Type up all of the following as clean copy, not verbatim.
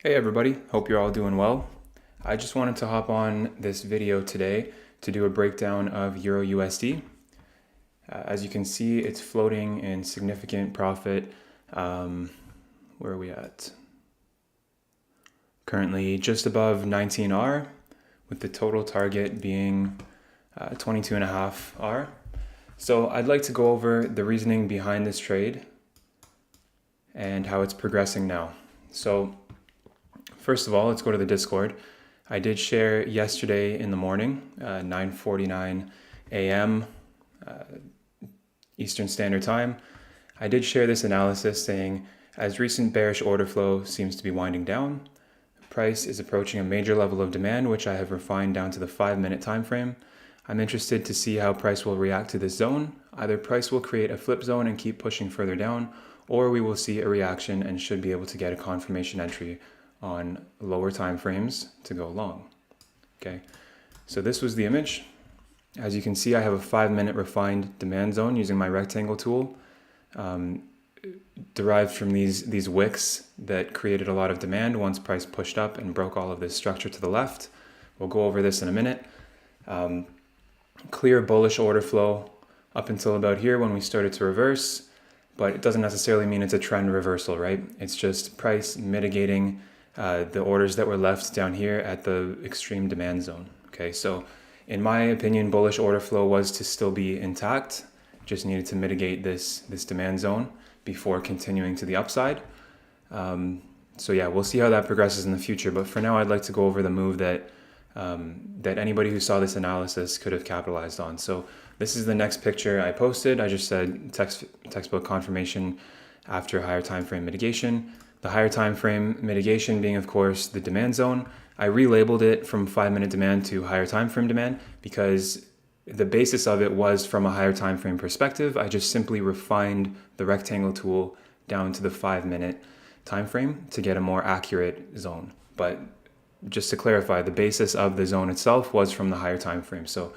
Hey everybody, hope you're all doing well. I just wanted to hop on this video today to do a breakdown of Euro USD. As you can see, it's floating in significant profit. Where are we at? Currently just above 19R, with the total target being 22.5R. So I'd like to go over the reasoning behind this trade and how it's progressing now. So first of all, let's go to the Discord. I did share yesterday in the morning, 9:49 a.m. Eastern Standard Time. I did share this analysis saying, as recent bearish order flow seems to be winding down, price is approaching a major level of demand, which I have refined down to the 5-minute time frame. I'm interested to see how price will react to this zone. Either price will create a flip zone and keep pushing further down, or we will see a reaction and should be able to get a confirmation entry on lower time frames to go long. Okay, so this was the image. As you can see, I have a 5-minute refined demand zone using my rectangle tool, derived from these wicks that created a lot of demand once price pushed up and broke all of this structure to the left. We'll go over this in a minute. Clear bullish order flow up until about here when we started to reverse, but it doesn't necessarily mean it's a trend reversal, right? It's just price mitigating the orders that were left down here at the extreme demand zone. Okay, so in my opinion, bullish order flow was to still be intact, just needed to mitigate this demand zone before continuing to the upside. So yeah, we'll see how that progresses in the future, but for now I'd like to go over the move that anybody who saw this analysis could have capitalized on. So this is the next picture I posted. I just said textbook confirmation after higher time frame mitigation. The higher time frame mitigation being, of course, the demand zone. I relabeled it from 5-minute demand to higher time frame demand because the basis of it was from a higher time frame perspective. I just simply refined the rectangle tool down to the 5-minute time frame to get a more accurate zone. But just to clarify, the basis of the zone itself was from the higher time frame. So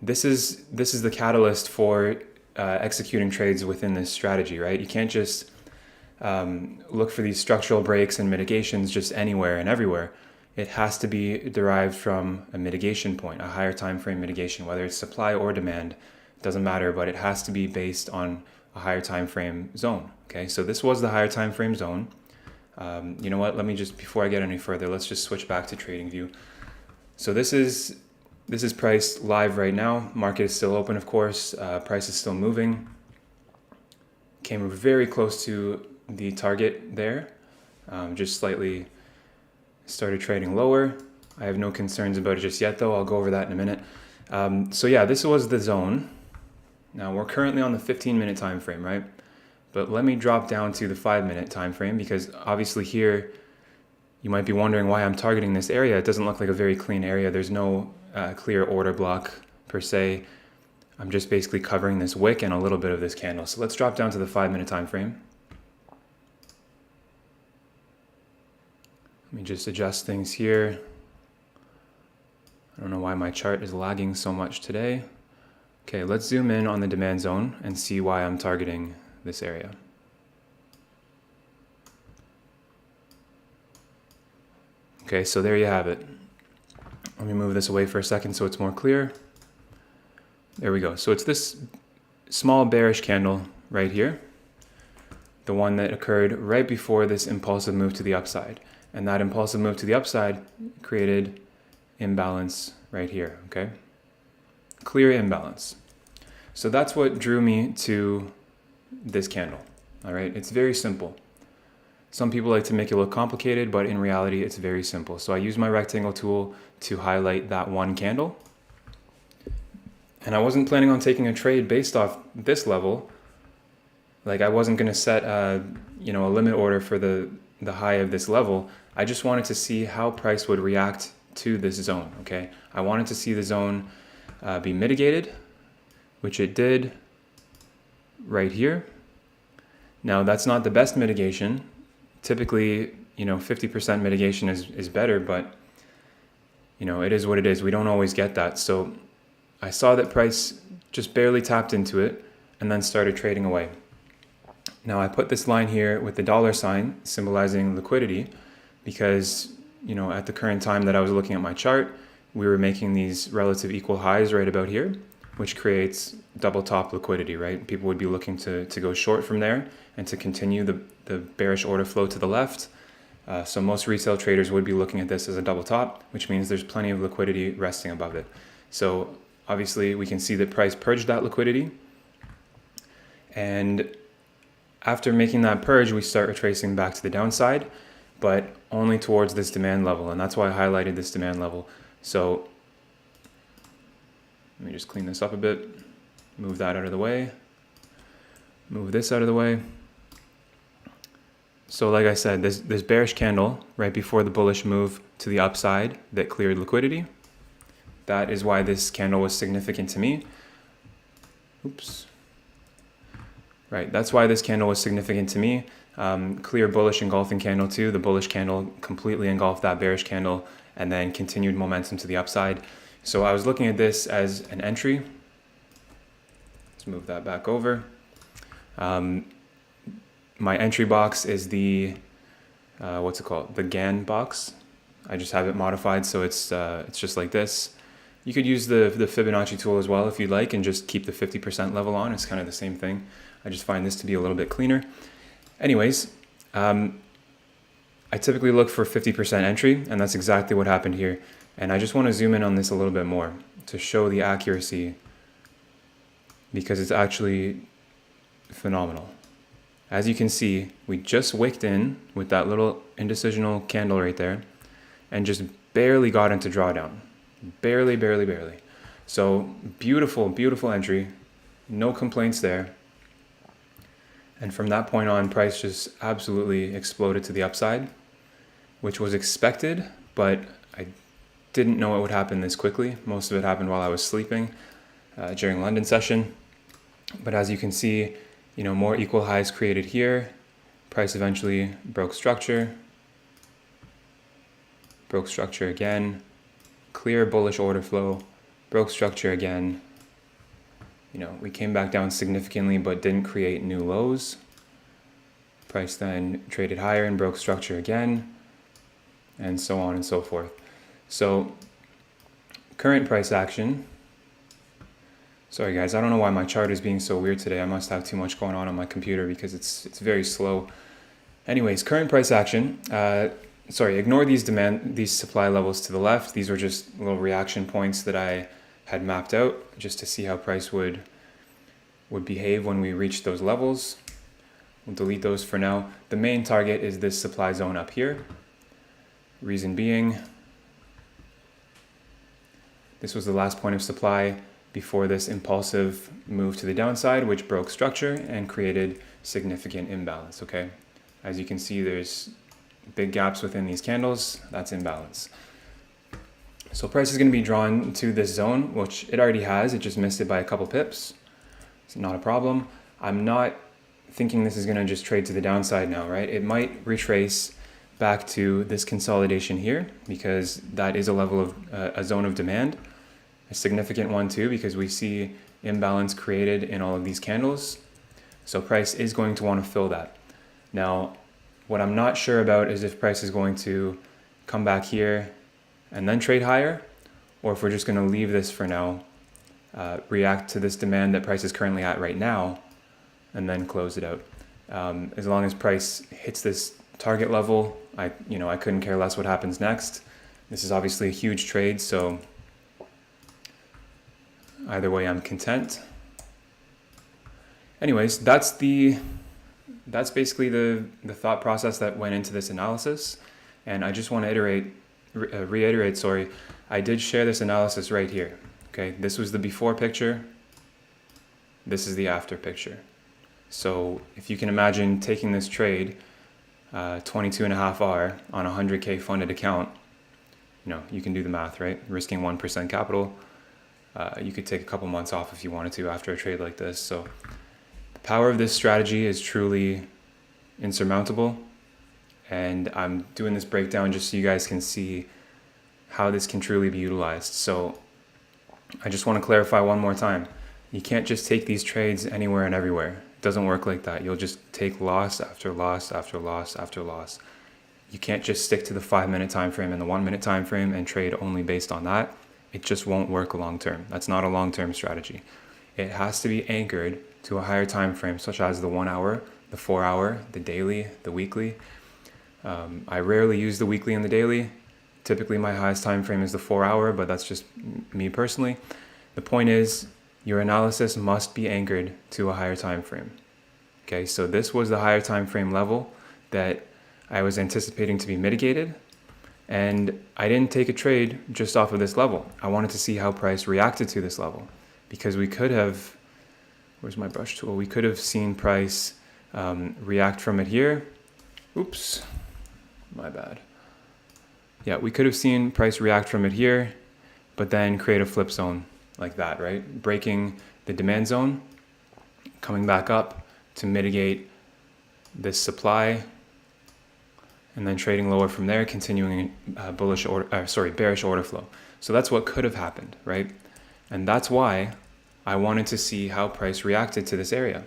this is the catalyst for executing trades within this strategy, right? You can't just look for these structural breaks and mitigations just anywhere and everywhere. It has to be derived from a mitigation point, a higher time frame mitigation, whether it's supply or demand, doesn't matter, but it has to be based on a higher time frame zone. Okay, so this was the higher time frame zone. You know what, let me just, before I get any further, let's just switch back to TradingView. So this is price live right now. Market is still open, of course. Price is still moving. Came very close to the target there, just slightly started trading lower. I have no concerns about it just yet though. I'll go over that in a minute. So yeah, this was the zone. Now we're currently on the 15-minute time frame, right? But let me drop down to the 5-minute time frame, because obviously here you might be wondering why I'm targeting this area. It doesn't look like a very clean area. There's no clear order block per se. I'm just basically covering this wick and a little bit of this candle. So let's drop down to the 5-minute time frame. Let me just adjust things here. I don't know why my chart is lagging so much today. Okay, let's zoom in on the demand zone and see why I'm targeting this area. Okay, so there you have it. Let me move this away for a second so it's more clear. There we go. So it's this small bearish candle right here, the one that occurred right before this impulsive move to the upside. And that impulsive move to the upside created imbalance right here, okay? Clear imbalance. So that's what drew me to this candle, all right? It's very simple. Some people like to make it look complicated, but in reality, it's very simple. So I use my rectangle tool to highlight that one candle. And I wasn't planning on taking a trade based off this level. Like I wasn't gonna set a limit order for the high of this level. I just wanted to see how price would react to this zone, okay? I wanted to see the zone be mitigated, which it did right here. Now that's not the best mitigation. Typically, 50% mitigation is better, but it is what it is. We don't always get that. So I saw that price just barely tapped into it and then started trading away. Now I put this line here with the dollar sign symbolizing liquidity because, you know, at the current time that I was looking at my chart, we were making these relative equal highs right about here, which creates double top liquidity, right? People would be looking to go short from there and to continue the bearish order flow to the left. So most retail traders would be looking at this as a double top, which means there's plenty of liquidity resting above it. So obviously we can see that price purged that liquidity. And after making that purge, we start retracing back to the downside, but only towards this demand level. And that's why I highlighted this demand level. So let me just clean this up a bit, move that out of the way, move this out of the way. So like I said, this bearish candle right before the bullish move to the upside that cleared liquidity, that is why this candle was significant to me. Oops. Right, that's why this candle was significant to me. Clear bullish engulfing candle too. The bullish candle completely engulfed that bearish candle and then continued momentum to the upside. So I was looking at this as an entry. Let's move that back over. My entry box is the, what's it called? The GAN box. I just have it modified so it's just like this. You could use the Fibonacci tool as well if you'd like and just keep the 50% level on. It's kind of the same thing. I just find this to be a little bit cleaner. Anyways, I typically look for 50% entry, and that's exactly what happened here. And I just want to zoom in on this a little bit more to show the accuracy, because it's actually phenomenal. As you can see, we just wicked in with that little indecisional candle right there and just barely got into drawdown. Barely, barely, barely. So beautiful, beautiful entry. No complaints there. And from that point on, price just absolutely exploded to the upside, which was expected, but I didn't know it would happen this quickly. Most of it happened while I was sleeping during London session. But as you can see, you know, more equal highs created here. Price eventually broke structure again, clear bullish order flow, broke structure again. You know, we came back down significantly but didn't create new lows. Price then traded higher and broke structure again, and so on and so forth. So current price action. Sorry guys, I don't know why my chart is being so weird today. I must have too much going on my computer because it's very slow. Anyways, current price action. Ignore these supply levels to the left. These were just little reaction points that I had mapped out just to see how price would behave when we reach those levels. We'll delete those for now. The main target is this supply zone up here. Reason being, this was the last point of supply before this impulsive move to the downside, which broke structure and created significant imbalance, okay? As you can see, there's big gaps within these candles. That's imbalance. So price is going to be drawn to this zone, which it already has. It just missed it by a couple pips. It's not a problem. I'm not thinking this is going to just trade to the downside now, right? It might retrace back to this consolidation here because that is a level of a zone of demand, a significant one too, because we see imbalance created in all of these candles. So price is going to want to fill that. Now, what I'm not sure about is if price is going to come back here and then trade higher, or if we're just going to leave this for now, react to this demand that price is currently at right now, and then close it out. As long as price hits this target level, I couldn't care less what happens next. This is obviously a huge trade, so either way I'm content. Anyways, that's basically the thought process that went into this analysis, and I just want to reiterate, I did share this analysis right here. Okay, this was the before picture, this is the after picture. So if you can imagine taking this trade, 22.5R on a 100K funded account, you can do the math, right? Risking 1% capital, you could take a couple months off if you wanted to after a trade like this. So the power of this strategy is truly insurmountable. And I'm doing this breakdown just so you guys can see how this can truly be utilized. So I just want to clarify one more time. You can't just take these trades anywhere and everywhere. It doesn't work like that. You'll just take loss after loss after loss after loss. You can't just stick to the 5-minute time frame and the 1-minute time frame and trade only based on that. It just won't work long term. That's not a long-term strategy. It has to be anchored to a higher time frame, such as the 1 hour, the 4 hour, the daily, the weekly. I rarely use the weekly and the daily. Typically my highest time frame is the 4 hour, but that's just me personally. The point is, your analysis must be anchored to a higher time frame. Okay, so this was the higher time frame level that I was anticipating to be mitigated, and I didn't take a trade just off of this level. I wanted to see how price reacted to this level, because we could have, where's my brush tool? We could have seen price react from it here. Oops, my bad. Yeah, we could have seen price react from it here, but then create a flip zone like that, right? Breaking the demand zone, coming back up to mitigate this supply, and then trading lower from there, continuing bearish order flow. So that's what could have happened, right? And that's why I wanted to see how price reacted to this area.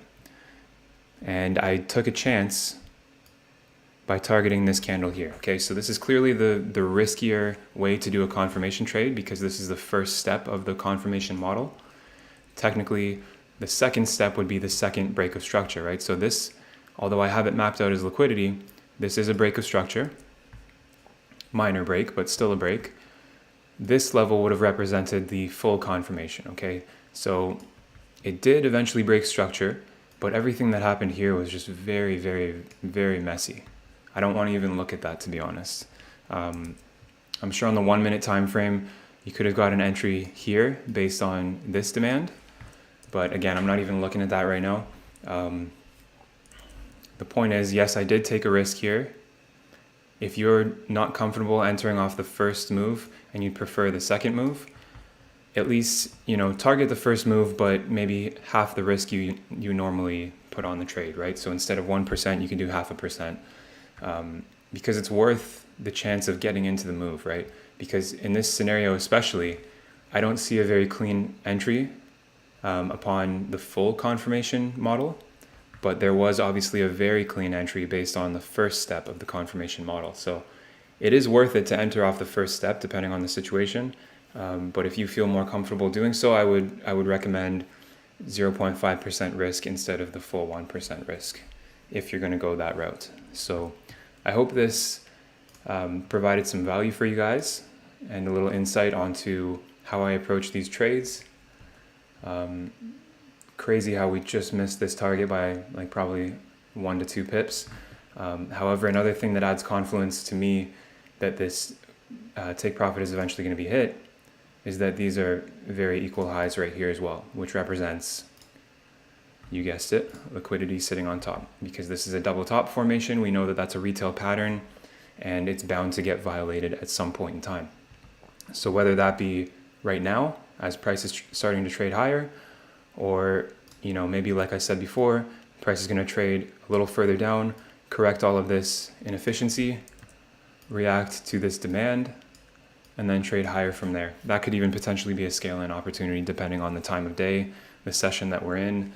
And I took a chance by targeting this candle here. Okay, so this is clearly the riskier way to do a confirmation trade, because this is the first step of the confirmation model. Technically, the second step would be the second break of structure, right? So this, although I have it mapped out as liquidity, this is a break of structure, minor break, but still a break. This level would have represented the full confirmation, okay? So it did eventually break structure, but everything that happened here was just very, very, very messy. I don't want to even look at that, to be honest. I'm sure on the 1-minute time frame, you could have got an entry here based on this demand, but again, I'm not even looking at that right now. The point is, yes, I did take a risk here. If you're not comfortable entering off the first move and you prefer the second move, at least, target the first move, but maybe half the risk you normally put on the trade, right? So instead of 1%, you can do 0.5%, because it's worth the chance of getting into the move, right? Because in this scenario especially, I don't see a very clean entry upon the full confirmation model. But there was obviously a very clean entry based on the first step of the confirmation model. So it is worth it to enter off the first step depending on the situation. But if you feel more comfortable doing so, I would recommend 0.5% risk instead of the full 1% risk if you're going to go that route. So I hope this provided some value for you guys and a little insight onto how I approach these trades. Crazy how we just missed this target by like probably 1 to 2 pips. However, another thing that adds confluence to me that this take profit is eventually going to be hit is that these are very equal highs right here as well, which represents, you guessed it, liquidity sitting on top. Because this is a double top formation, we know that that's a retail pattern and it's bound to get violated at some point in time. So whether that be right now as price is starting to trade higher, or maybe like I said before, price is going to trade a little further down, correct all of this inefficiency, react to this demand, and then trade higher from there. That could even potentially be a scale-in opportunity depending on the time of day, the session that we're in.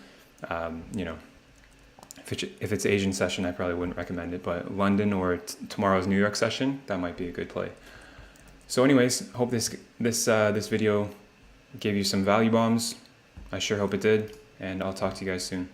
If it's Asian session, I probably wouldn't recommend it, but London or tomorrow's New York session, that might be a good play. So anyways, hope this video gave you some value bombs. I sure hope it did, and I'll talk to you guys soon.